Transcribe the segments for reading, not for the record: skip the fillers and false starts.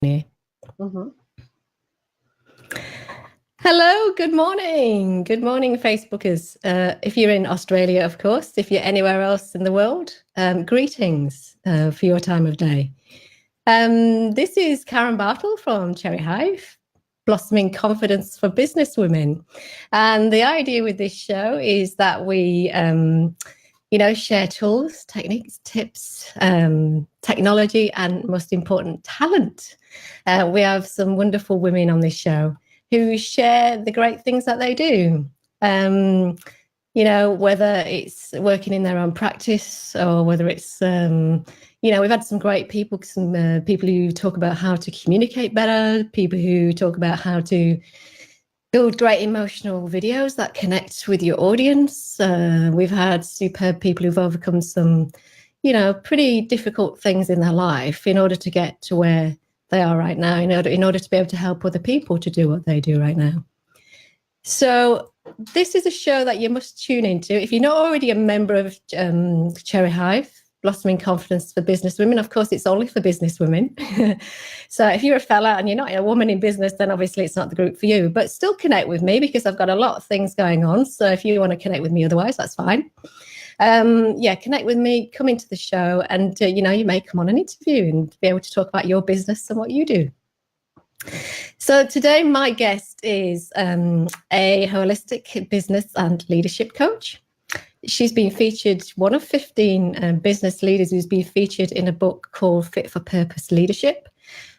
Yeah. Mm-hmm. Hello, good morning. Good morning, Facebookers. If you're in Australia, of course, if you're anywhere else in the world, greetings for your time of day. This is Karen Bartle from Cherry Hive, Blossoming Confidence for Business Women. And the idea with this show is that we, share tools, techniques, tips, technology, and most important, talent. We have some wonderful women on this show who share the great things that they do. Whether it's working in their own practice or whether it's, we've had some great people, some people who talk about how to communicate better, people who talk about how to build great emotional videos that connect with your audience. We've had superb people who've overcome some, pretty difficult things in their life in order to get to where they are right now, in order to be able to help other people to do what they do right now. So this is a show that you must tune into. If you're not already a member of Cherry Hive, Blossoming Confidence for Business Women, of course, it's only for business women. So if you're a fella and you're not a woman in business, then obviously it's not the group for you. But still connect with me because I've got a lot of things going on. So if you want to connect with me otherwise, that's fine. Connect with me, come into the show, and you may come on an interview and be able to talk about your business and what you do. So today my guest is a holistic business and leadership coach. She's been featured, one of 15 business leaders who's been featured in a book called Fit for Purpose Leadership,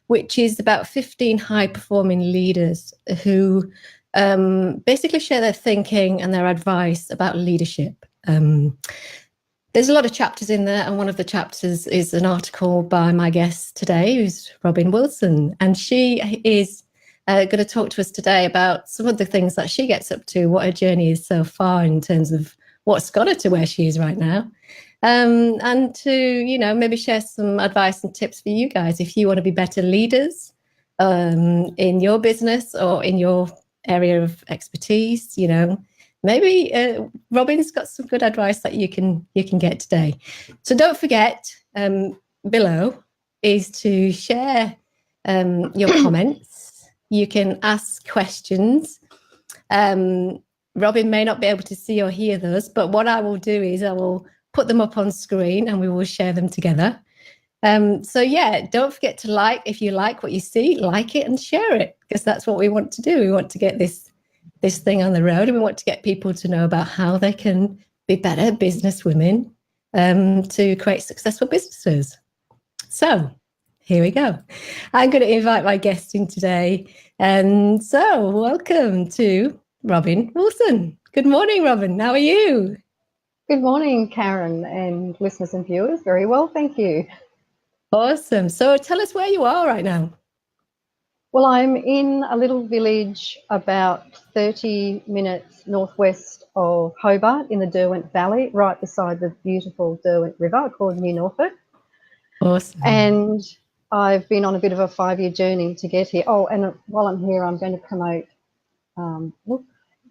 which is about 15 high-performing leaders who basically share their thinking and their advice about leadership. There's a lot of chapters in there, and one of the chapters is an article by my guest today, who's Robyn Wilson, and she is going to talk to us today about some of the things that she gets up to, what her journey is so far in terms of what's got her to where she is right now, and to, maybe share some advice and tips for you guys if you want to be better leaders in your business or in your area of expertise, Maybe Robyn's got some good advice that you can get today. So don't forget, below is to share your comments. You can ask questions. Robyn may not be able to see or hear those, but what I will do is I will put them up on screen and we will share them together. Don't forget to like. If you like what you see, like it and share it, because that's what we want to do. We want to get this thing on the road, and we want to get people to know about how they can be better business women to create successful businesses. So here we go. I'm going to invite my guest in today. And so welcome to Robyn Wilson. Good morning, Robyn. How are you? Good morning, Karen, and listeners and viewers. Very well, thank you. Awesome. So tell us where you are right now. Well, I'm in a little village about 30 minutes northwest of Hobart in the Derwent Valley, right beside the beautiful Derwent River called New Norfolk. Awesome. And I've been on a bit of a 5-year journey to get here. Oh, and while I'm here, I'm going to promote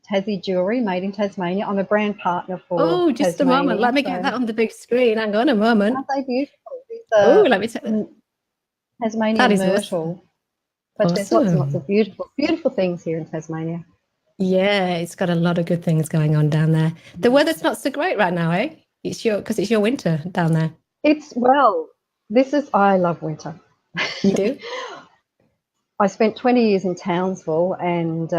Tassie Jewellery, made in Tasmania. I'm a brand partner for Oh, just Tasmania, a moment. Let me get that on the big screen. Hang on a moment. Aren't they beautiful? Oh, let me take that. Tasmanian myrtle. Awesome. But there's lots and lots of beautiful things here in Tasmania. Yeah, it's got a lot of good things going on down there. The weather's not so great right now, eh? Because it's your winter down there. I love winter. You do? I spent 20 years in Townsville, and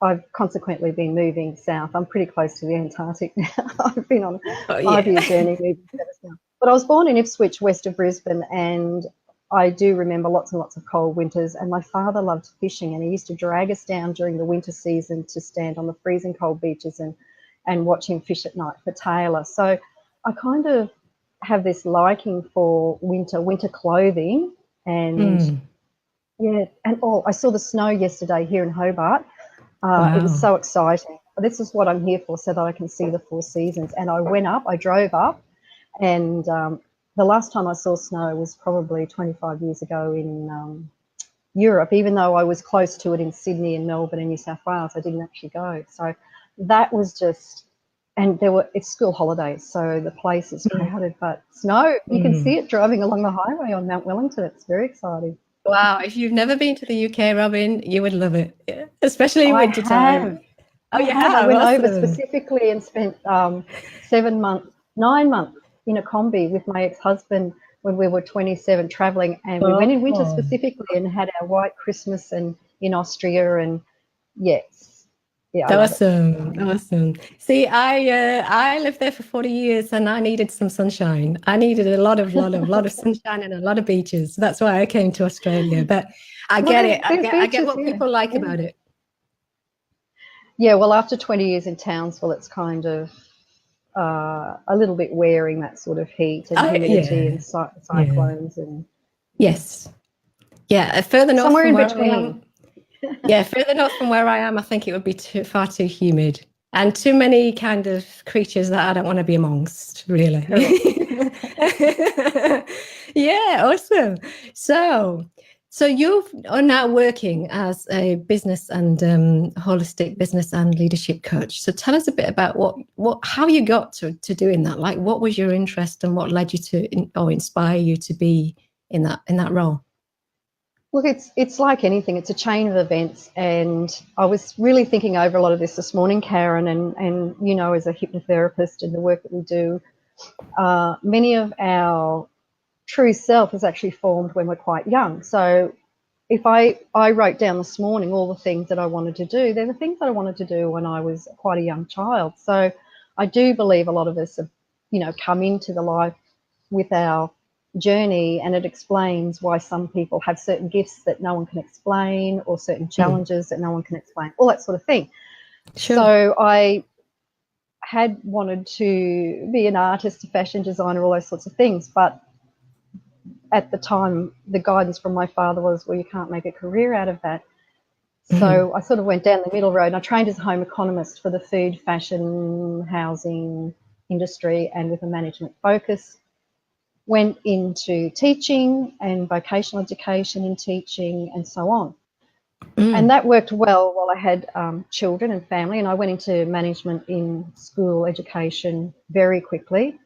I've consequently been moving south. I'm pretty close to the Antarctic now. I've been on a 5-year journey moving south. But I was born in Ipswich, west of Brisbane, and I do remember lots and lots of cold winters, and my father loved fishing, and he used to drag us down during the winter season to stand on the freezing cold beaches and watch him fish at night for tailor. So I kind of have this liking for winter clothing, and I saw the snow yesterday here in Hobart. It was so exciting. This is what I'm here for, so that I can see the 4 seasons. And I drove up, and the last time I saw snow was probably 25 years ago in Europe. Even though I was close to it in Sydney and Melbourne and New South Wales, I didn't actually go. So that was just, and it's school holidays, so the place is crowded, but snow, you can see it driving along the highway on Mount Wellington. It's very exciting. Wow, if you've never been to the UK, Robyn, you would love it, yeah. Especially in I winter time. have. Oh, you I have? went over Awesome. specifically and spent 7 months, 9 months in a combi with my ex-husband when we were 27 traveling, and we went in winter Oh, specifically and had our white Christmas and in Austria, and yes, yeah, I love it. awesome. Awesome. See, I lived there for 40 years and I needed some sunshine. I needed a lot of sunshine and a lot of beaches. That's why I came to Australia. But I Well, get it. there's I get beaches, what yeah, people like yeah. about it. Yeah, well, after 20 years in Townsville, it's kind of a little bit wearing, that sort of heat and humidity Yeah. and Yeah. cyclones and Yes. Yeah. Further north somewhere from in where I between. am. Yeah, further north from where I am, I think it would be far too humid and too many kind of creatures that I don't want to be amongst, really. Correct. Yeah, awesome. So, so you are now working as a business and holistic business and leadership coach. So tell us a bit about how you got to doing that. Like, what was your interest and what led you to or inspire you to be in that role? Look, it's like anything. It's a chain of events, and I was really thinking over a lot of this morning, Karen, and you know, as a hypnotherapist and the work that we do, many of our true self is actually formed when we're quite young. So if I wrote down this morning all the things that I wanted to do, they're the things that I wanted to do when I was quite a young child. So I do believe a lot of us have, you know, come into the life with our journey, and it explains why some people have certain gifts that no one can explain, or certain challenges that no one can explain, all that sort of thing. Sure. So I had wanted to be an artist, a fashion designer, all those sorts of things, but at the time the guidance from my father was, well, you can't make a career out of that. So I sort of went down the middle road, and I trained as a home economist for the food, fashion, housing industry, and with a management focus. Went into teaching and vocational education in teaching and so on. And that worked well while I had children and family, and I went into management in school education very quickly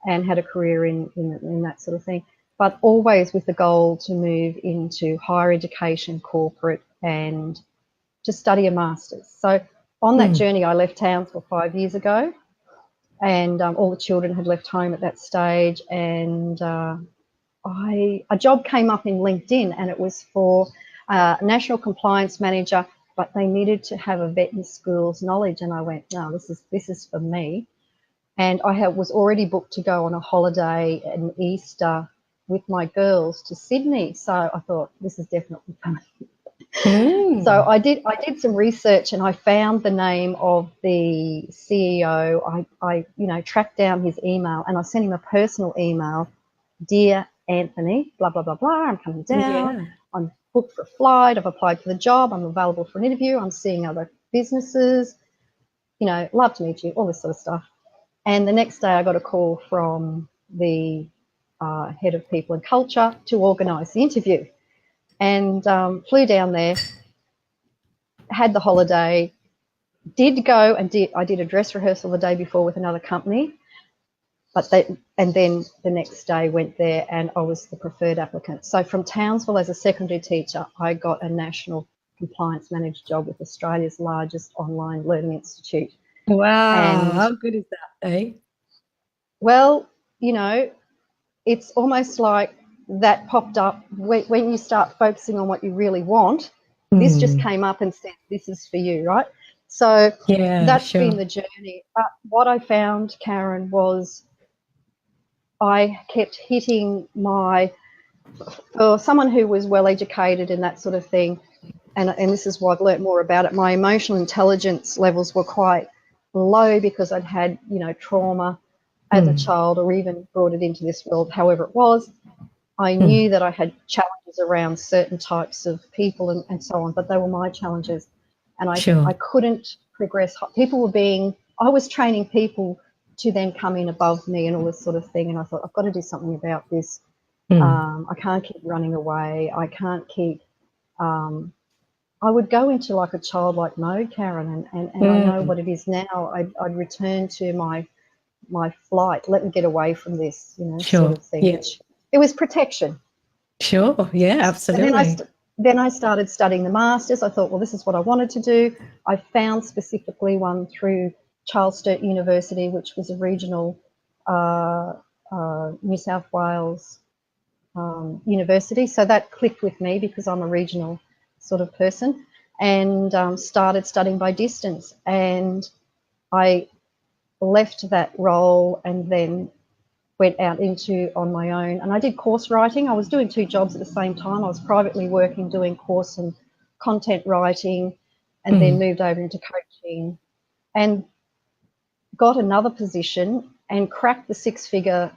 and had a career in that sort of thing, but always with the goal to move into higher education, corporate, and to study a master's. So on that journey, I left Townsville 5 years ago, and all the children had left home at that stage, and a job came up in LinkedIn, and it was for a national compliance manager, but they needed to have a vet in schools knowledge, and I went, no, this is for me. And I was already booked to go on a holiday in Easter with my girls to Sydney, so I thought, this is definitely for me. So I did some research, and I found the name of the CEO. I tracked down his email, and I sent him a personal email. Dear Anthony, blah, blah, blah, blah, I'm coming down. Yeah. I'm booked for a flight. I've applied for the job. I'm available for an interview. I'm seeing other businesses. You know, love to meet you, all this sort of stuff. And the next day I got a call from the head of people and culture to organise the interview, and flew down there, had the holiday, did go and I did a dress rehearsal the day before with another company, and then the next day went there, and I was the preferred applicant. So from Townsville as a secondary teacher, I got a national compliance manager job with Australia's largest online learning institute. Wow, And how good is that, eh? well, you know, it's almost like that popped up when you start focusing on what you really want. This just came up and said, this is for you, right? So Yeah, that's been sure. the journey. But what I found, Karen, was I kept hitting for someone who was well educated and that sort of thing, and this is why I've learnt more about it, my emotional intelligence levels were quite low because I'd had, you know, trauma as a child, or even brought it into this world, however it was. I knew that I had challenges around certain types of people and so on, but they were my challenges, and Sure. I couldn't progress. I was training people to then come in above me and all this sort of thing, and I thought, I've got to do something about this. I can't keep running away. I can't keep I would go into like a childlike mode, Karen, and I know what it is now. I'd return to my flight, let me get away from this, you know, sort Sure. of thing, Yeah. which it was protection. Sure. Yeah, And absolutely. then I started studying the masters. I thought, well, this is what I wanted to do. I found specifically one through Charles Sturt University, which was a regional New South Wales university. So that clicked with me because I'm a regional sort of person, and started studying by distance. And I left that role and then went out into on my own, and I did course writing. I was doing two jobs at the same time. I was privately working, doing course and content writing, and then moved over into coaching and got another position and cracked the six-figure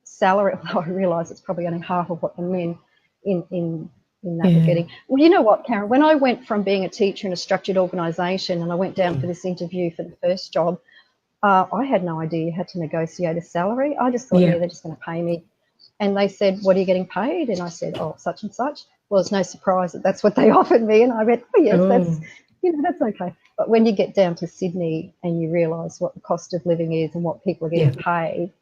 salary, although I realise it's probably only half of what the men in that were getting. Well, you know what, Karen, when I went from being a teacher in a structured organisation and I went down for this interview for the first job, I had no idea you had to negotiate a salary. I just thought, yeah, they're just going to pay me. And they said, what are you getting paid? And I said, oh, such and such. Well, it's no surprise that that's what they offered me. And I went, oh, yes, that's okay. But when you get down to Sydney and you realise what the cost of living is and what people are getting paid,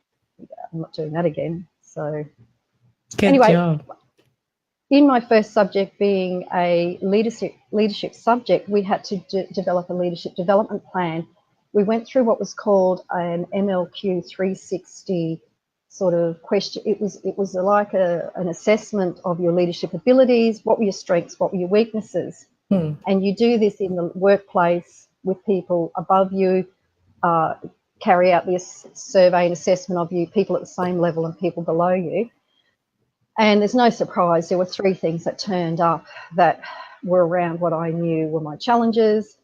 I'm not doing that again. So Good job. In my first subject being a leadership subject, we had to develop a leadership development plan. We went through what was called an MLQ 360 sort of question. It was like an assessment of your leadership abilities. What were your strengths? What were your weaknesses? And you do this in the workplace with people above you, carry out this survey and assessment of you, people at the same level and people below you. And there's no surprise, there were three things that turned up that were around what I knew were my challenges.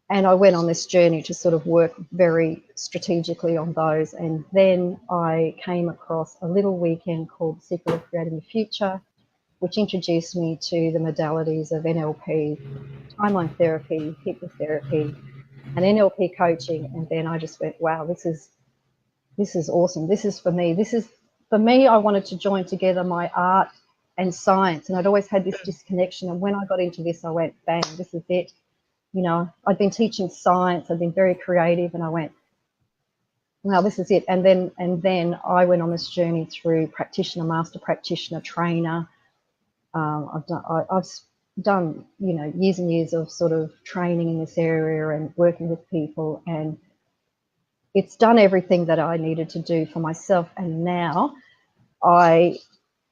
And I went on this journey to sort of work very strategically on those. And then I came across a little weekend called Secret of Creating the Future, which introduced me to the modalities of NLP, timeline therapy, hypnotherapy, and NLP coaching. And then I just went, wow, this is awesome. This is for me. For me, I wanted to join together my art and science, and I'd always had this disconnection. And when I got into this, I went, bang, this is it. You know, I'd been teaching science, I'd been very creative, and I went, well, this is it. And then I went on this journey through practitioner, master practitioner, trainer. I've done, you know, years and years of sort of training in this area and working with people, and it's done everything that I needed to do for myself. And now I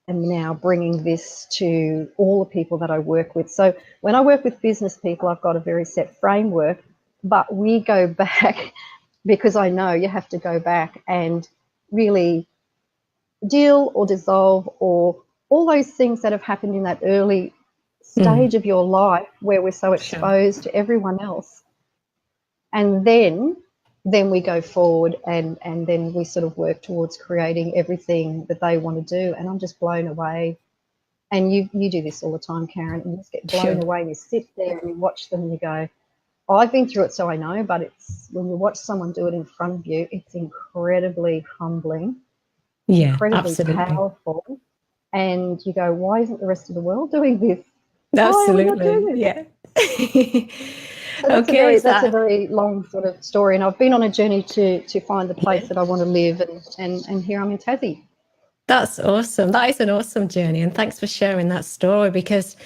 am now bringing this to all the people that I work with. So when I work with business people, I've got a very set framework, but we go back because I know you have to go back and really deal or dissolve or all those things that have happened in that early stage of your life where we're so exposed to everyone else. And then we go forward and then we sort of work towards creating everything that they want to do. And I'm just blown away. And you do this all the time, Karen, and you just get blown away and you sit there and you watch them and you go, oh, I've been through it, so I know, but it's when you watch someone do it in front of you, it's incredibly humbling, incredibly powerful. And you go, why isn't the rest of the world doing this? Absolutely. Why are we not doing this? So that's a very long sort of story, and I've been on a journey to find the place that I want to live, and here I'm in Tassie. That's awesome. That is an awesome journey, and thanks for sharing that story, because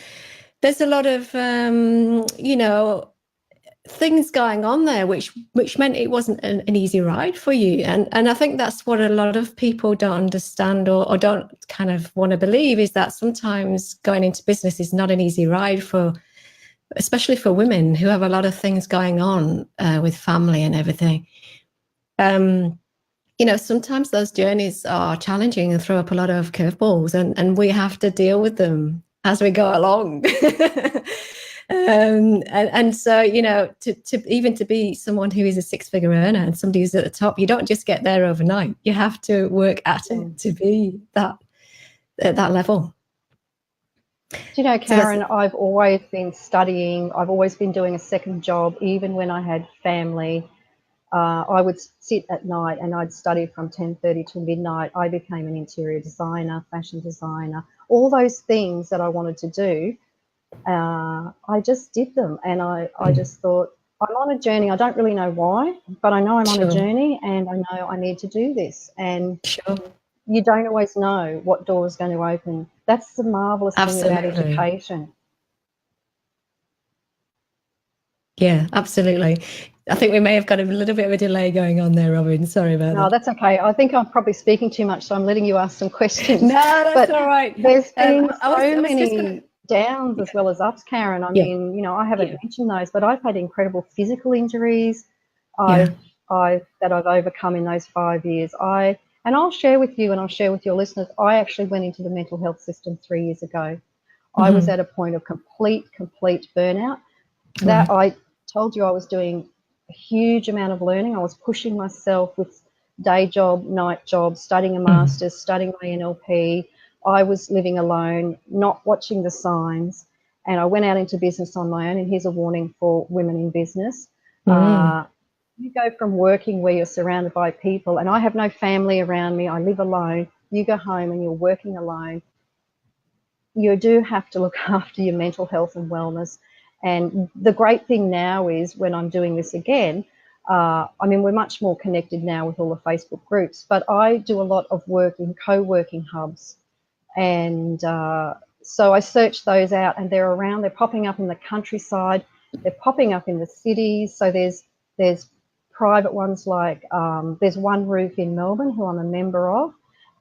there's a lot of you know, things going on there which meant it wasn't an easy ride for you, and I think that's what a lot of people don't understand or don't kind of want to believe, is that sometimes going into business is not an easy ride, especially for women who have a lot of things going on with family and everything. You know, sometimes those journeys are challenging and throw up a lot of curveballs, and we have to deal with them as we go along. And so, you know, to be someone who is a six-figure earner and somebody who's at the top, you don't just get there overnight. You have to work at it to be at that level. Do you know, Karen, I've always been studying. I've always been doing a second job, even when I had family. I would sit at night and I'd study from 10:30 till midnight. I became an interior designer, fashion designer, all those things that I wanted to do. I just did them, and I just thought, I'm on a journey. I don't really know why, but I know I'm on a journey, and I know I need to do this. And you don't always know what door is going to open. That's the marvellous thing about education. Yeah, absolutely. I think we may have got a little bit of a delay going on there, Robyn. Sorry about that. No, that's okay. I think I'm probably speaking too much, so I'm letting you ask some questions. No, that's all right. There's been so many downs as well as ups, Karen. I mean, you know, I haven't mentioned those, but I've had incredible physical injuries that I've overcome in those 5 years. And I'll share with you, and I'll share with your listeners, I actually went into the mental health system 3 years ago. I was at a point of complete burnout. That I told you I was doing a huge amount of learning. I was pushing myself with day job, night job, studying a master's, studying my NLP. I was living alone, not watching the signs, and I went out into business on my own. And here's a warning for women in business. You go from working where you're surrounded by people, and I have no family around me, I live alone. You go home and you're working alone. You do have to look after your mental health and wellness. And the great thing now is when I'm doing this again, I mean, we're much more connected now with all the Facebook groups, but I do a lot of work in co-working hubs. And so I search those out, and they're around, they're popping up in the countryside, they're popping up in the cities. So there's private ones like there's One Roof in Melbourne, who I'm a member of.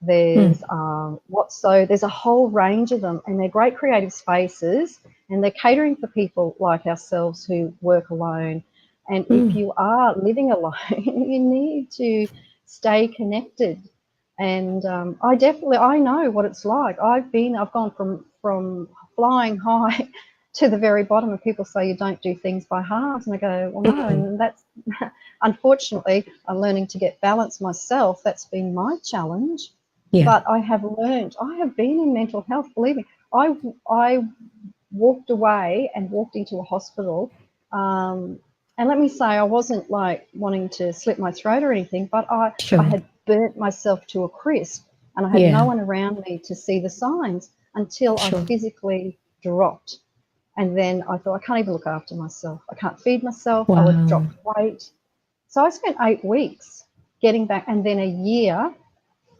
There's there's a whole range of them, and they're great creative spaces, and they're catering for people like ourselves who work alone. And if you are living alone, you need to stay connected. And I know what it's like. I've gone from flying high to the very bottom, and people say you don't do things by halves, and I go, well, no. And that's unfortunately, I'm learning to get balance myself. That's been my challenge. But I have learned. I have been in mental health. Believe me, I walked away and walked into a hospital. And let me say, I wasn't like wanting to slit my throat or anything, but I had burnt myself to a crisp, and I had no one around me to see the signs until I physically dropped. And then I thought, I can't even look after myself. I can't feed myself. I would drop weight. So I spent 8 weeks getting back, and then a year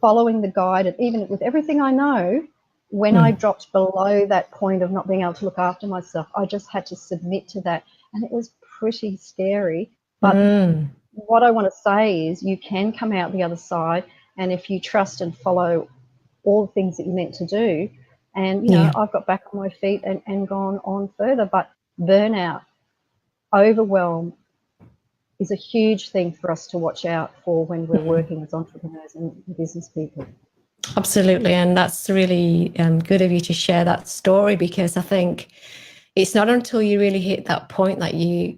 following the guide, and even with everything I know, when I dropped below that point of not being able to look after myself, I just had to submit to that. And it was pretty scary. But what I want to say is you can come out the other side, and if you trust and follow all the things that you're meant to do, and, you know, I've got back on my feet and gone on further. But burnout, overwhelm is a huge thing for us to watch out for when we're working as entrepreneurs and business people. Absolutely. And that's really good of you to share that story, because I think it's not until you really hit that point that you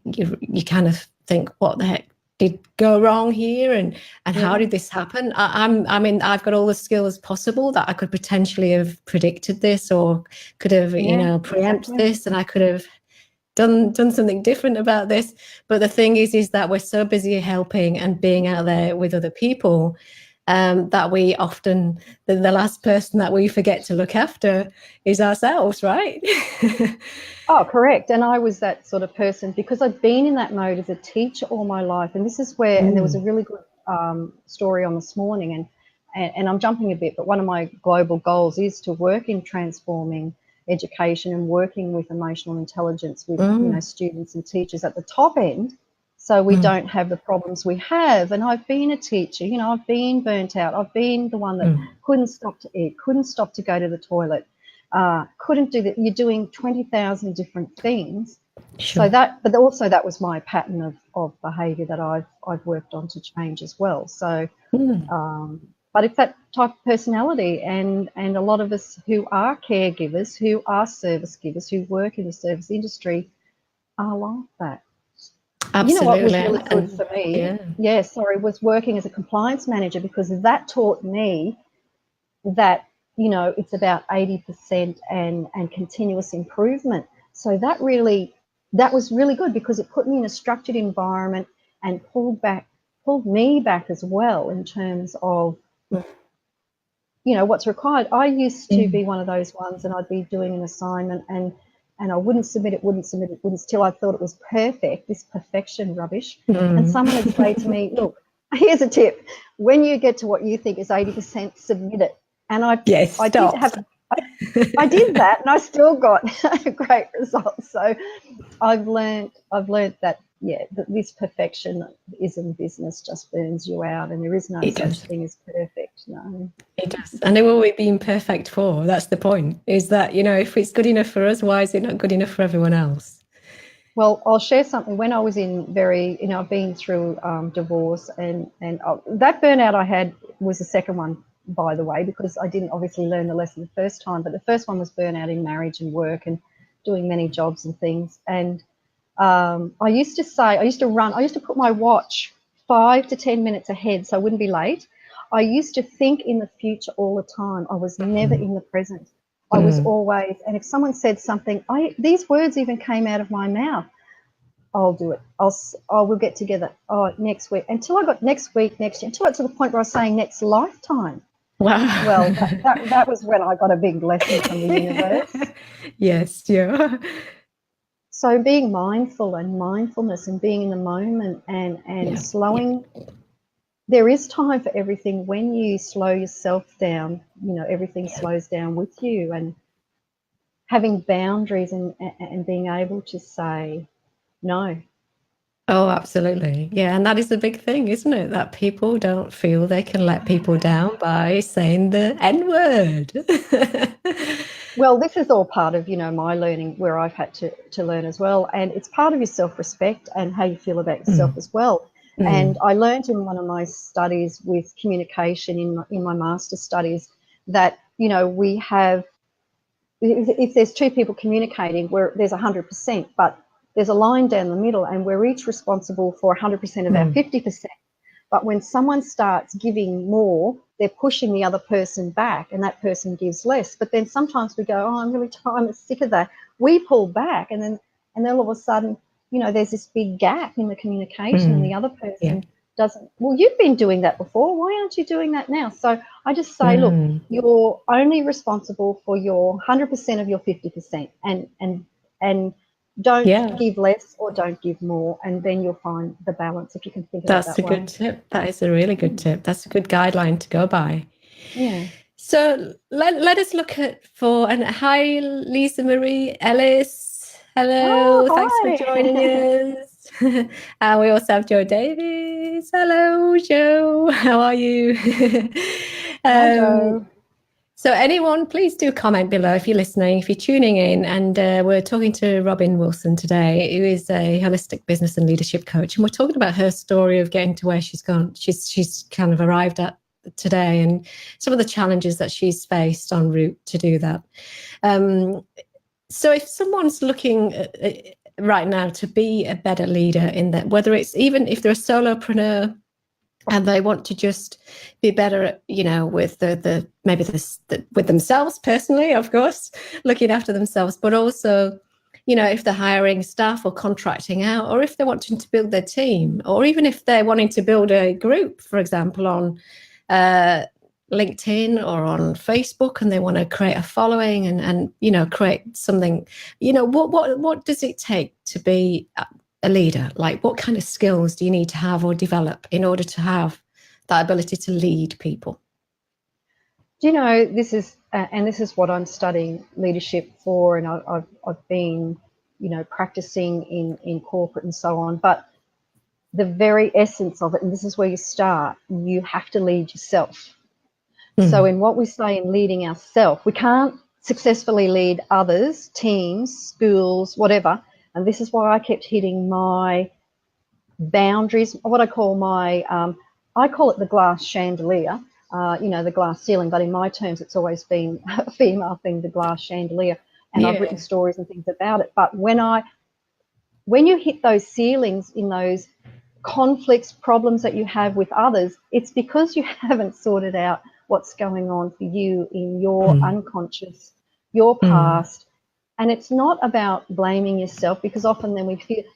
kind of think, what the heck did go wrong here, and how did this happen? I mean, I've got all the skills possible that I could potentially have predicted this, or could have, you know, preempted this, and I could have done something different about this. But the thing is that we're so busy helping and being out there with other people that we often, the last person that we forget to look after is ourselves, right? Oh, correct. And I was that sort of person because I'd been in that mode as a teacher all my life. And this is where, and there was a really good story on this morning, and I'm jumping a bit, but one of my global goals is to work in transforming education and working with emotional intelligence with you know, students and teachers at the top end, so we don't have the problems we have. And I've been a teacher, you know, I've been burnt out. I've been the one that couldn't stop to eat, couldn't stop to go to the toilet, couldn't do that. You're doing 20,000 different things. So that, but also that was my pattern of behaviour that I've worked on to change as well. So, but it's that type of personality, and a lot of us who are caregivers, who are service givers, who work in the service industry are like that. Absolutely. You know what was really good for me? Was working as a compliance manager, because that taught me that, you know, it's about 80% and continuous improvement. So that was really good, because it put me in a structured environment and pulled me back as well in terms of, you know, what's required. I used to be one of those ones, and I'd be doing an assignment and I wouldn't submit it till I thought it was perfect, this perfection rubbish. And someone would say to me, look, Here's a tip. When you get to what you think is 80%, submit it. And I did that, and I still got great results. So I've learned that, that this perfectionism business just burns you out, and there is no such thing as perfect. No, it does. And who are we being perfect for? That's the point. Is that, if it's good enough for us, why is it not good enough for everyone else? Well, I'll share something. When I was I've been through divorce, and that burnout I had was the second one, by the way, because I didn't obviously learn the lesson the first time. But the first one was burnout in marriage and work and doing many jobs and things. And I used to put my watch 5 to 10 minutes ahead so I wouldn't be late. I used to think in the future all the time. I was never in the present. I was always, and if someone said something, these words even came out of my mouth. I'll do it. We'll get together. Oh, next week. Until I got next week, next year, until I got to the point where I was saying next lifetime. Wow. Well, that was when I got a big lesson from the universe. Yes, yeah. So being mindful and mindfulness and being in the moment and slowing. There is time for everything. When you slow yourself down, everything slows down with you, and having boundaries and being able to say no. Oh, absolutely. Yeah. And that is the big thing, isn't it? That people don't feel they can let people down by saying the N word. Well, this is all part of, my learning, where I've had to learn as well. And it's part of your self-respect and how you feel about yourself as well. And I learned in one of my studies with communication in my master's studies that, we have, if there's two people communicating, where there's 100%, but there's a line down the middle, and we're each responsible for 100% of our 50%. But when someone starts giving more, they're pushing the other person back, and that person gives less. But then sometimes we go, oh, I'm really tired, I'm sick of that. We pull back, and then all of a sudden, there's this big gap in the communication, and the other person doesn't. Well, you've been doing that before. Why aren't you doing that now? So I just say, look, you're only responsible for your 100% of your 50%, and don't give less or don't give more, and then you'll find the balance, if you can think of it that way. That's a good tip. That is a really good tip. That's a good guideline to go by. Yeah. So let us look and hi, Lisa Marie Ellis. Hello, thanks for joining us. And we also have Joe Davies. Hello, Joe. How are you? Hi, Joe. So anyone, please do comment below if you're listening, if you're tuning in. And we're talking to Robyn Wilson today, who is a holistic business and leadership coach. And we're talking about her story of getting to where she's gone. She's kind of arrived at today, and some of the challenges that she's faced en route to do that. So if someone's looking right now to be a better leader in that, whether it's even if they're a solopreneur, and they want to just be better, with with themselves personally, of course, looking after themselves, but also, if they're hiring staff or contracting out, or if they're wanting to build their team, or even if they're wanting to build a group, for example, on LinkedIn or on Facebook, and they want to create a following and create something, what does it take to be a leader? Like, what kind of skills do you need to have or develop in order to have that ability to lead people? This is what I'm studying leadership for, and I've been, practicing in corporate and so on. But the very essence of it, and this is where you start, you have to lead yourself. So in what we say in leading ourselves, we can't successfully lead others, teams, schools, whatever. And this is why I kept hitting my boundaries, what I call I call it the glass chandelier, the glass ceiling, but in my terms, it's always been a female thing, the glass chandelier. And I've written stories and things about it. But when you hit those ceilings in those conflicts, problems that you have with others, it's because you haven't sorted out what's going on for you in your unconscious, your past. And it's not about blaming yourself, because often then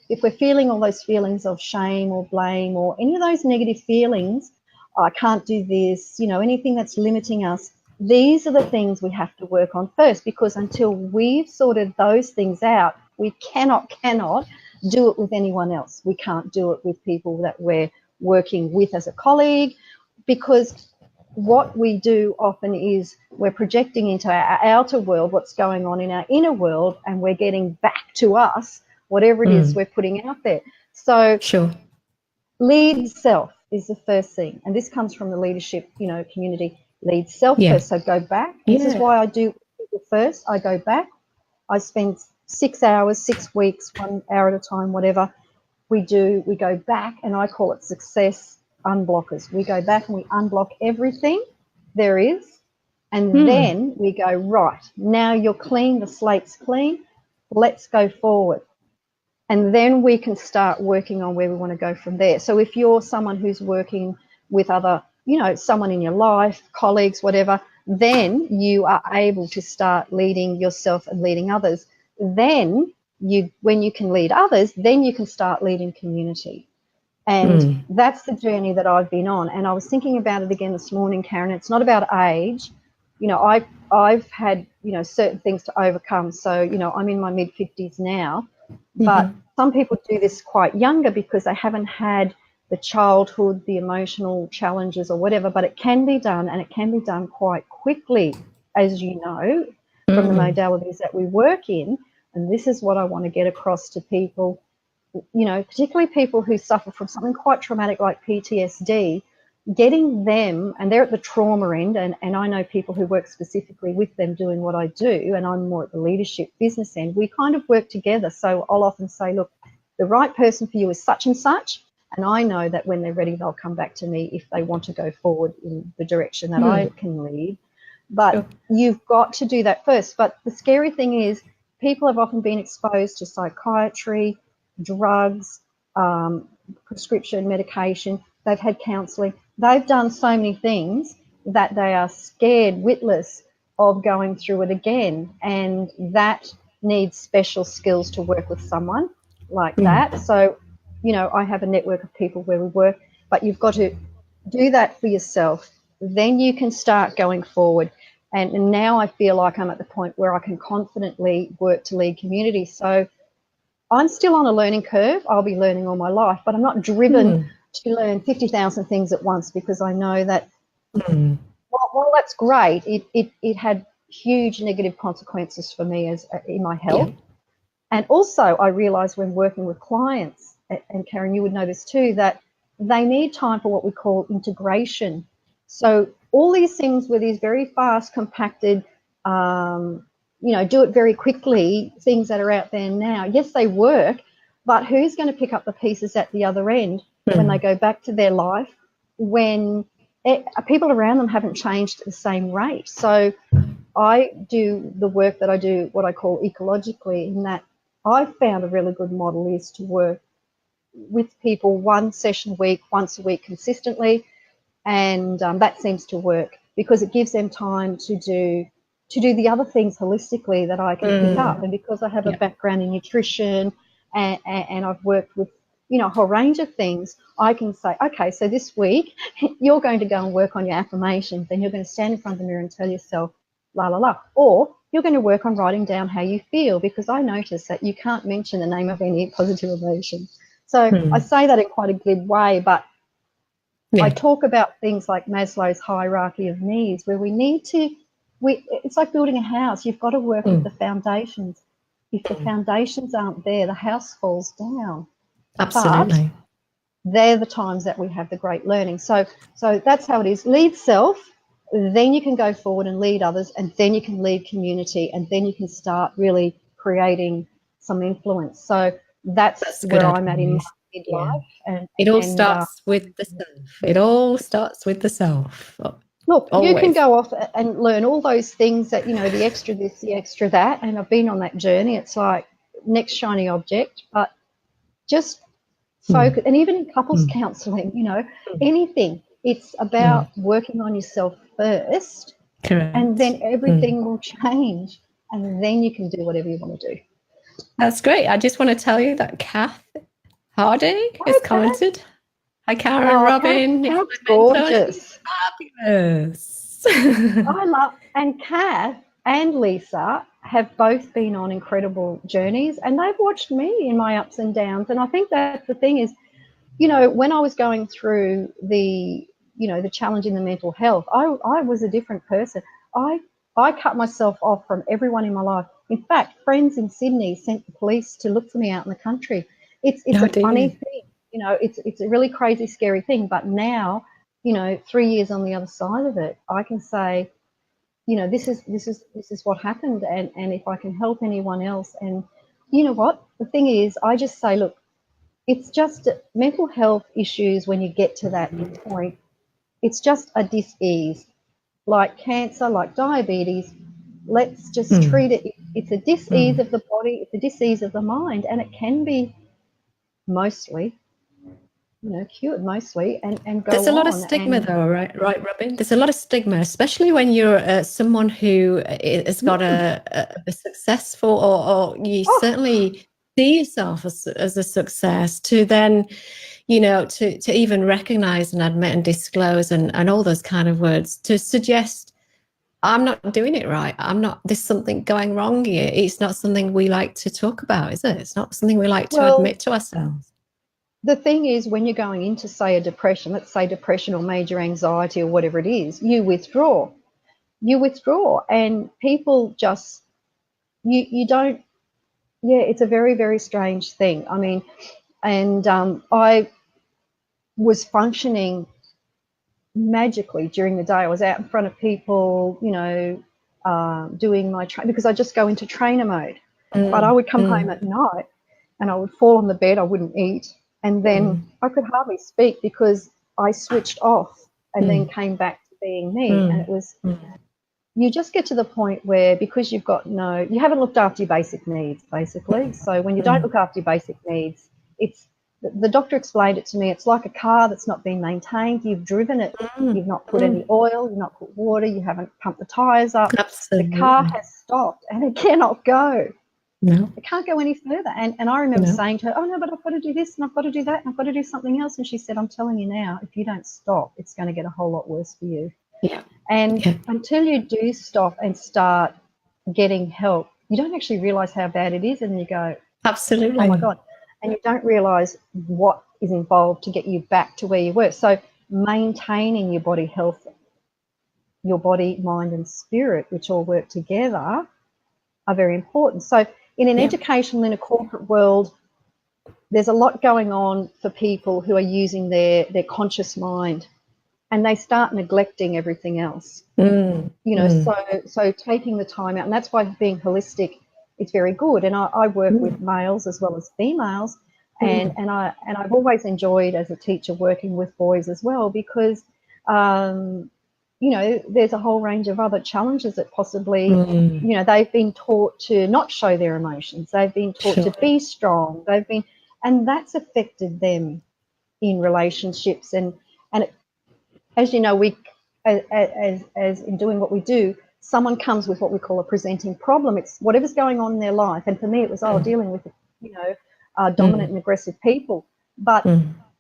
if we're feeling all those feelings of shame or blame or any of those negative feelings, I can't do this, anything that's limiting us, these are the things we have to work on first, because until we've sorted those things out, we cannot do it with anyone else. We can't do it with people that we're working with as a colleague, because what we do often is we're projecting into our outer world what's going on in our inner world, and we're getting back to us whatever it is we're putting out there. So sure. Lead self is the first thing, and this comes from the leadership, community. Lead self first. So go back. This is why I do people first. I go back. I spend 6 hours, 6 weeks, 1 hour at a time, whatever we do. We go back, and I call it success unblockers. We go back and we unblock everything there is, and then we go, right, now you're clean, the slate's clean, let's go forward. And then we can start working on where we want to go from there. So if you're someone who's working with other, someone in your life, colleagues, whatever, then you are able to start leading yourself and leading others. Then when you can lead others, then you can start leading community. And that's the journey that I've been on. And I was thinking about it again this morning, Karen. It's not about age. I've had, certain things to overcome. So, I'm in my mid-50s now. But some people do this quite younger because they haven't had the childhood, the emotional challenges or whatever, but it can be done, and it can be done quite quickly, as you know, from the modalities that we work in. And this is what I want to get across to people, particularly people who suffer from something quite traumatic like PTSD, getting them, and they're at the trauma end, and I know people who work specifically with them doing what I do, and I'm more at the leadership business end. We kind of work together. So I'll often say, look, the right person for you is such and such, and I know that when they're ready, they'll come back to me if they want to go forward in the direction that I can lead. But you've got to do that first. But the scary thing is people have often been exposed to psychiatry, drugs, prescription medication. They've had counselling. They've done so many things that they are scared witless of going through it again, and that needs special skills to work with someone like that. So, I have a network of people where we work, but you've got to do that for yourself. Then you can start going forward. And now I feel like I'm at the point where I can confidently work to lead community. So I'm still on a learning curve. I'll be learning all my life, but I'm not driven to learn 50,000 things at once, because I know that while that's great, it had huge negative consequences for me in my health. And also I realised when working with clients, and Karen, you would know this too, that they need time for what we call integration. So all these things were these very fast, compacted, do it very quickly, things that are out there now. Yes, they work, but who's going to pick up the pieces at the other end when they go back to their life, when people around them haven't changed at the same rate? So I do the work that I do, what I call ecologically, in that I've found a really good model is to work with people 1 session a week, once a week consistently, and that seems to work because it gives them time to do the other things holistically that I can pick up. And because I have a background in nutrition and I've worked with, a whole range of things, I can say, okay, so this week you're going to go and work on your affirmations, and you're going to stand in front of the mirror and tell yourself, la, la, la. Or you're going to work on writing down how you feel, because I notice that you can't mention the name of any positive emotion. So I say that in quite a glib way, but I talk about things like Maslow's hierarchy of needs, where it's like building a house. You've got to work with the foundations. If the foundations aren't there, the house falls down. Absolutely. But they're the times that we have the great learning. So that's how it is. Lead self, then you can go forward and lead others, and then you can lead community, and then you can start really creating some influence. So that's where I'm at in my midlife. And it all starts with the self. It all starts with the self. Look, always. You can go off and learn all those things that, the extra this, the extra that, and I've been on that journey. It's like next shiny object, but just focus. And even in couples counselling, anything, it's about working on yourself first. Correct. And then everything will change, and then you can do whatever you want to do. That's great. I just want to tell you that Kath Hardy has commented. Hi, Karen, Robyn. Kath's gorgeous. Fabulous. I love, and Kath and Lisa have both been on incredible journeys, and they've watched me in my ups and downs. And I think that the thing is, you know, when I was going through the, you know, the challenge in the mental health, I was a different person. I cut myself off from everyone in my life. In fact, friends in Sydney sent the police to look for me out in the country. It's a funny thing, you know, it's a really crazy, scary thing. But now, you know, 3 years on the other side of it, I can say, you know, this is what happened, and if I can help anyone else, and you know what, the thing is, I just say, look, it's just mental health issues when you get to that point. It's just a dis-ease, like cancer, like diabetes. Let's just treat it. It's a dis-ease of the body, it's a dis-ease of the mind, and it can be mostly, you know, cured mostly, and go on. There's a lot of stigma though, right, Robyn? There's a lot of stigma, especially when you're someone who has got a successful, or you certainly see yourself as a success, to then, you know, to even recognize and admit and disclose and all those kind of words, to suggest, I'm not doing it right. There's something going wrong here. It's not something we like to talk about, is it? It's not something we like to admit to ourselves. The thing is, when you're going into, say, a depression, let's say depression or major anxiety or whatever it is, you withdraw. And people just, you don't, it's a very, very strange thing. I mean, and I was functioning magically during the day. I was out in front of people, you know, doing my because I just go into trainer mode. But I would come home at night and I would fall on the bed, I wouldn't eat, and then I could hardly speak because I switched off and then came back to being me. And it was, you just get to the point where, because you haven't looked after your basic needs, basically. So when you don't look after your basic needs, the doctor explained it to me, it's like a car that's not been maintained. You've driven it, you've not put any oil, you've not put water, you haven't pumped the tyres up. Absolutely. The car has stopped and it cannot go. No. It can't go any further. And I remember saying to her, oh, no, but I've got to do this and I've got to do that and I've got to do something else. And she said, I'm telling you now, if you don't stop, it's going to get a whole lot worse for you. Yeah. And until you do stop and start getting help, you don't actually realise how bad it is. And you go, absolutely, oh, my God. And you don't realise what is involved to get you back to where you were. So maintaining your body health, your body, mind and spirit, which all work together, are very important. So in an educational, in a corporate world, there's a lot going on for people who are using their conscious mind, and they start neglecting everything else. You know, so taking the time out, and that's why being holistic is very good. And I work with males as well as females, and I've always enjoyed as a teacher working with boys as well, because you know, there's a whole range of other challenges that possibly, you know, they've been taught to not show their emotions. They've been taught to be strong. And that's affected them in relationships. And it, as you know, we, as in doing what we do, someone comes with what we call a presenting problem. It's whatever's going on in their life. And for me, it was, dealing with, you know, dominant and aggressive people. But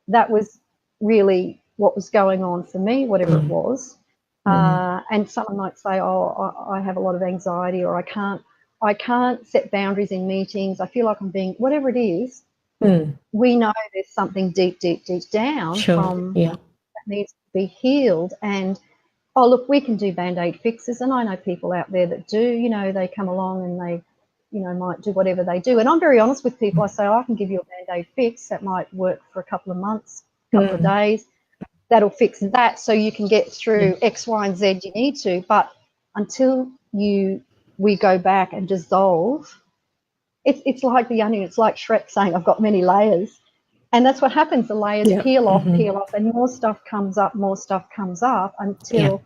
that was really what was going on for me, whatever it was. And someone might say, oh, I have a lot of anxiety, or I can't set boundaries in meetings. I feel like I'm being, whatever it is, we know there's something deep down that needs to be healed. And, oh, look, we can do Band-Aid fixes. And I know people out there that do, you know, they come along and they, you know, might do whatever they do. And I'm very honest with people. I say, I can give you a Band-Aid fix that might work for a couple of months, couple of days. That'll fix that so you can get through X, Y, and Z you need to. But until we go back and dissolve, it's like the onion. It's like Shrek saying, I've got many layers. And that's what happens. The layers peel off, and more stuff comes up until,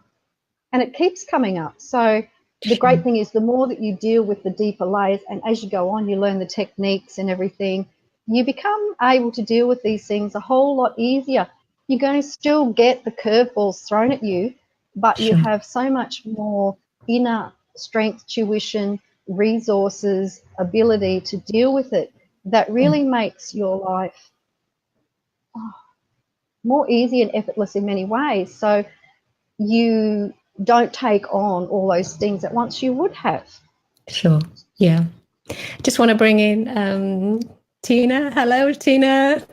and it keeps coming up. So the great thing is, the more that you deal with the deeper layers, and as you go on, you learn the techniques and everything, you become able to deal with these things a whole lot easier. You're going to still get the curveballs thrown at you, but you have so much more inner strength, tuition, resources, ability to deal with it, that really makes your life more easy and effortless in many ways. So you don't take on all those things that once you would have. Sure. Yeah. Just want to bring in Tina. Hello, Tina.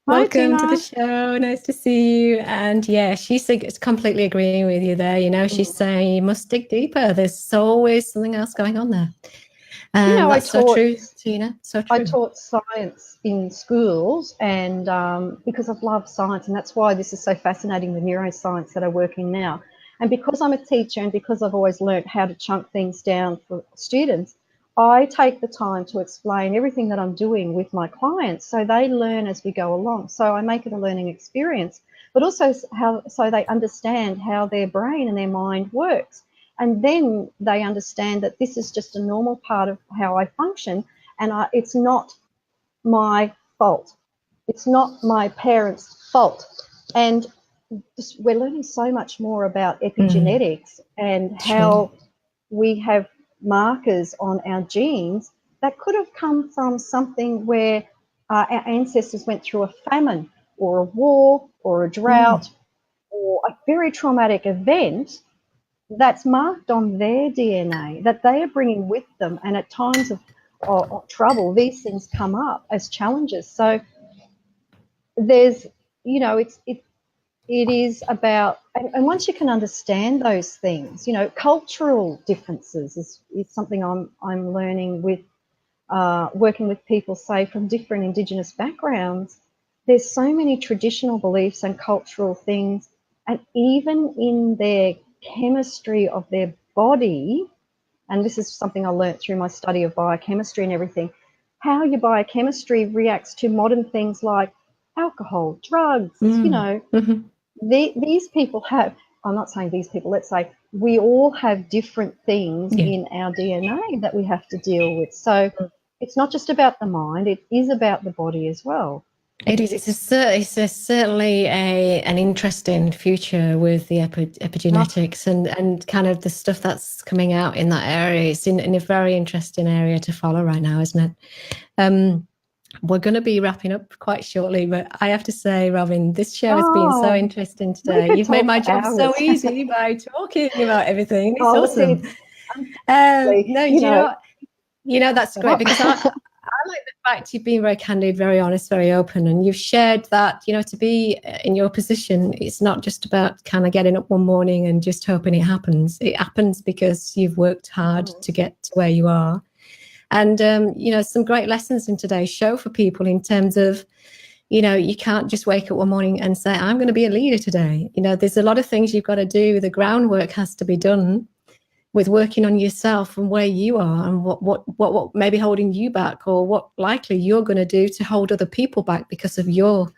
Hi, Welcome to the Tina. show. Nice to see you. And yeah, she's completely agreeing with you there. You know, she's saying you must dig deeper. There's always something else going on there. You know, That's so true, Tina. So I true. taught science in schools, and because I've loved science, and that's why this is so fascinating, the neuroscience that I work in now. And because I'm a teacher and because I've always learnt how to chunk things down for students, I take the time to explain everything that I'm doing with my clients so they learn as we go along. So I make it a learning experience, but also so they understand how their brain and their mind works. And then they understand that this is just a normal part of how I function, and it's not my fault. It's not my parents' fault. And we're learning so much more about epigenetics and how we have markers on our genes that could have come from something where our ancestors went through a famine or a war or a drought or a very traumatic event that's marked on their DNA that they are bringing with them. And at times of trouble, these things come up as challenges. So there's, you know, it is about, and once you can understand those things, you know, cultural differences is something I'm learning with working with people, say, from different Indigenous backgrounds. There's so many traditional beliefs and cultural things, and even in their chemistry of their body, and this is something I learnt through my study of biochemistry and everything, how your biochemistry reacts to modern things like alcohol, drugs, you know. These people have, I'm not saying these people, let's say we all have different things in our DNA that we have to deal with. So it's not just about the mind, it is about the body as well. It is. It's certainly an interesting future with the epigenetics and kind of the stuff that's coming out in that area. It's in a very interesting area to follow right now, isn't it? We're going to be wrapping up quite shortly, but I have to say, Robyn, this show has been so interesting today. You've made my job so easy by talking about everything. It's awesome. You know, that's great, because I like the fact you've been very candid, very honest, very open, and you've shared that, you know, to be in your position, it's not just about kind of getting up one morning and just hoping it happens. It happens because you've worked hard to get to where you are. And, you know, some great lessons in today's show for people in terms of, you know, you can't just wake up one morning and say, I'm going to be a leader today. You know, there's a lot of things you've got to do. The groundwork has to be done with working on yourself and where you are and what may be holding you back, or what likely you're going to do to hold other people back because of your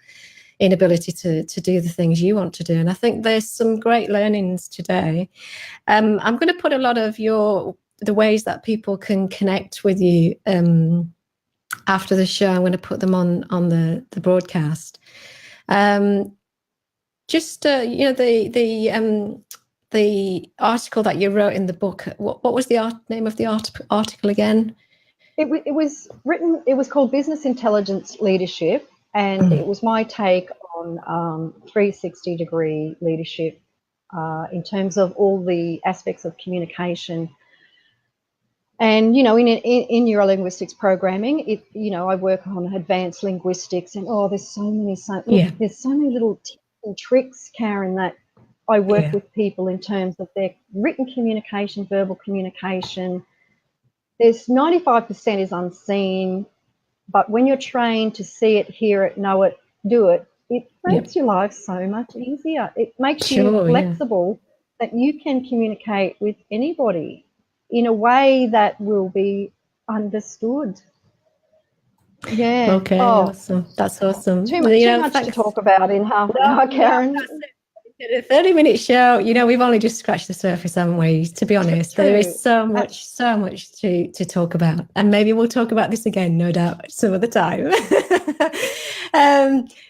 inability to do the things you want to do. And I think there's some great learnings today. I'm going to put a lot of the ways that people can connect with you after the show. I'm going to put them on the broadcast. Just you know, the article that you wrote in the book, what was the name of the article again? It was written, it was called Business Intelligence Leadership, and it was my take on 360-degree leadership in terms of all the aspects of communication. And, you know, in neurolinguistics programming, you know, I work on advanced linguistics, and there's so many little tips and tricks, Karen, that I work with people in terms of their written communication, verbal communication. There's 95% is unseen, but when you're trained to see it, hear it, know it, do it, it makes your life so much easier. It makes you flexible, that you can communicate with anybody in a way that will be understood. Yeah. Okay. Awesome. That's awesome. Too much to talk about in half an hour, Karen. A 30-minute show, you know, we've only just scratched the surface, haven't we? To be honest, there is so much to talk about, and maybe we'll talk about this again, no doubt, some other time.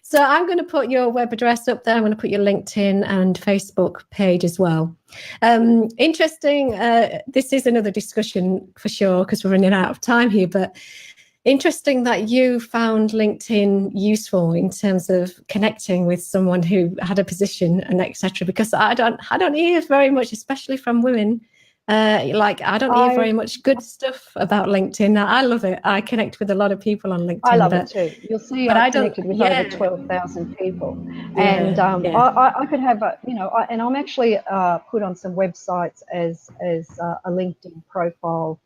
So I'm going to put your web address up there. I'm going to put your LinkedIn and Facebook page as well. Interesting. This is another discussion for sure, because we're running out of time here, but interesting that you found LinkedIn useful in terms of connecting with someone who had a position and etc. Because I don't hear very much, especially from women, Like, I don't hear very much good stuff about LinkedIn. I love it. I connect with a lot of people on LinkedIn. I love it too. You'll see I've connected with over 12,000 people. And I could have, and I'm actually put on some websites as a LinkedIn profile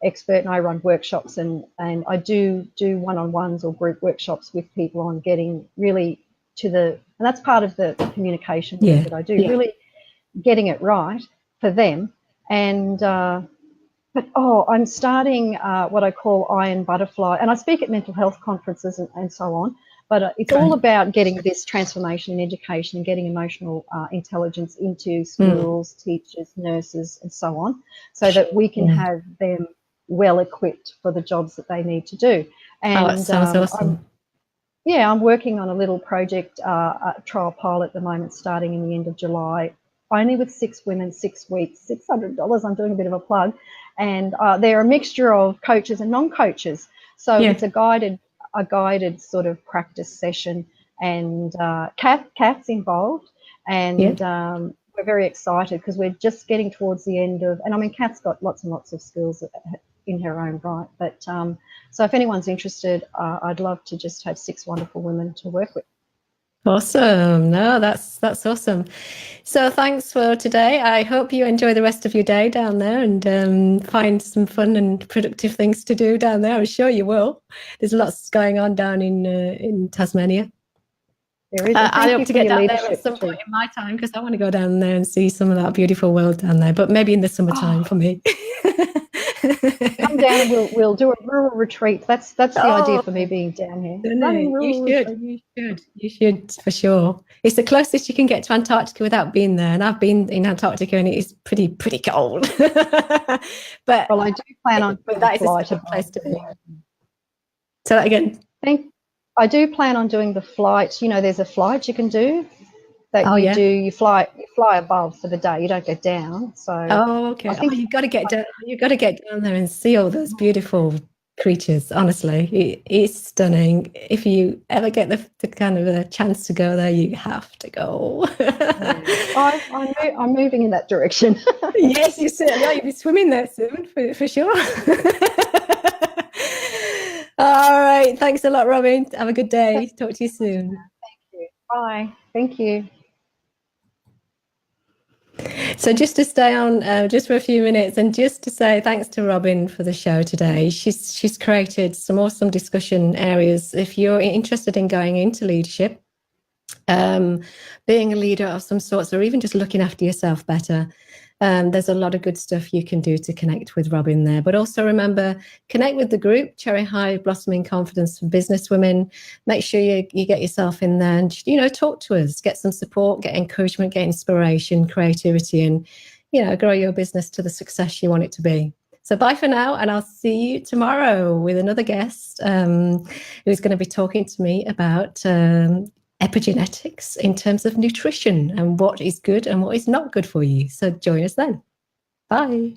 expert, and I run workshops, and I do one-on-ones or group workshops with people on getting really and that's part of the communication work that I do, really getting it right for them. And I'm starting what I call Iron Butterfly, and I speak at mental health conferences and so on, but it's all about getting this transformation in education and getting emotional intelligence into schools, teachers, nurses, and so on, so that we can have them well equipped for the jobs that they need to do. And that sounds awesome. I'm working on a little project, a trial pilot at the moment, starting in the end of July, only with 6 women, 6 weeks, $600. I'm doing a bit of a plug. And they're a mixture of coaches and non-coaches. So it's a guided sort of practice session, and Kat's involved. And we're very excited because we're just getting towards the end of, and I mean, Kat's got lots and lots of skills in her own right. But so if anyone's interested, I'd love to just have 6 wonderful women to work with. Awesome. No, that's awesome. So thanks for today. I hope you enjoy the rest of your day down there and find some fun and productive things to do down there. I'm sure you will. There's lots going on down in Tasmania. There is. I hope to get down there at some point in my time, because I want to go down there and see some of that beautiful world down there, but maybe in the summertime for me. Come down and we'll do a rural retreat. That's the idea for me being down here. You should for sure. It's the closest you can get to Antarctica without being there, and I've been in Antarctica and it is pretty cold. But I do plan on that is a good place to be. Say that again. I do plan on doing the flight. There's a flight you can do that you fly above for the day. You don't go down. So okay. I think you've got to get down. You've got to get down there and see all those beautiful creatures. Honestly, it's stunning. If you ever get the kind of a chance to go there, you have to go. I'm moving in that direction. Yes, you certainly are. You'll be swimming there soon for sure. All right. Thanks a lot, Robyn. Have a good day. Talk to you soon. Thank you. Bye. Thank you. So just to stay on just for a few minutes, and just to say thanks to Robyn for the show today. She's created some awesome discussion areas. If you're interested in going into leadership, being a leader of some sorts, or even just looking after yourself better, there's a lot of good stuff you can do to connect with Robyn there. But also remember, connect with the group, Cherry Hive Blossoming Confidence for Business Women. Make sure you get yourself in there and, talk to us, get some support, get encouragement, get inspiration, creativity, and, grow your business to the success you want it to be. So bye for now, and I'll see you tomorrow with another guest who's going to be talking to me about epigenetics in terms of nutrition and what is good and what is not good for you. So join us then. Bye.